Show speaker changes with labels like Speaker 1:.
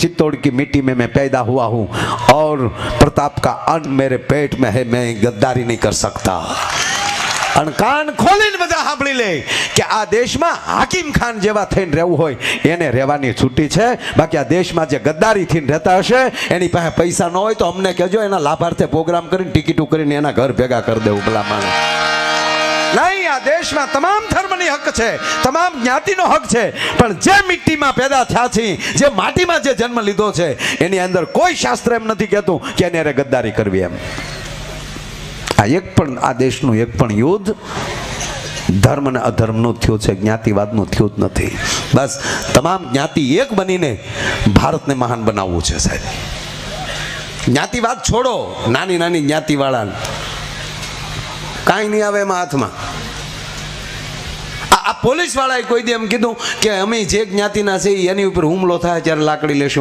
Speaker 1: चित्तौड़ की मिट्टी में मैं पैदा हुआ हूँ और प्रताप का अन्न मेरे पेट में है, मैं गद्दारी नहीं कर सकता। અને કાન ખોલીને બધા સાંભળી લે કે આ દેશમાં હાકીમ ખાન જેવા થઈને રહેવું હોય એને રહેવાની છૂટી છે, બાકી આ દેશમાં જે ગદ્દારી થઈને રહેતા હશે એની પાસે પૈસા ન હોય તો અમને કહેજો, એના લાભાર્થે પ્રોગ્રામ કરીને ટિકિટો કરીને એના ઘર ભેગા કરી દેવું ભલા માણસ નહીં। આ દેશમાં તમામ ધર્મની હક છે, તમામ જ્ઞાતિનો હક છે, પણ જે મિટ્ટીમાં પેદા થયા છે, જે માટીમાં જે જન્મ લીધો છે એની અંદર કોઈ શાસ્ત્ર એમ નથી કહેતું કે એને અરે ગદ્દારી કરવી એમ। આ એક પણ આ દેશનું એક પણ યુદ્ધ ધર્મ અને અધર્મનું થયું છે, જ્ઞાતિવાદનું થયું જ નથી। બસ તમામ જ્ઞાતિ એક બનીને ભારતને મહાન બનાવવું છે સાહેબ। જ્ઞાતિવાદ છોડો, નાની નાની જ્ઞાતિવાળાને કાંઈ નહીં આવે એમાં હાથમાં। આ પોલીસ વાળાએ કોઈ દી એમ કીધું કે અમે જે જ્ઞાતિના છે એની ઉપર હુમલો થાય ત્યારે લાકડી લેશું?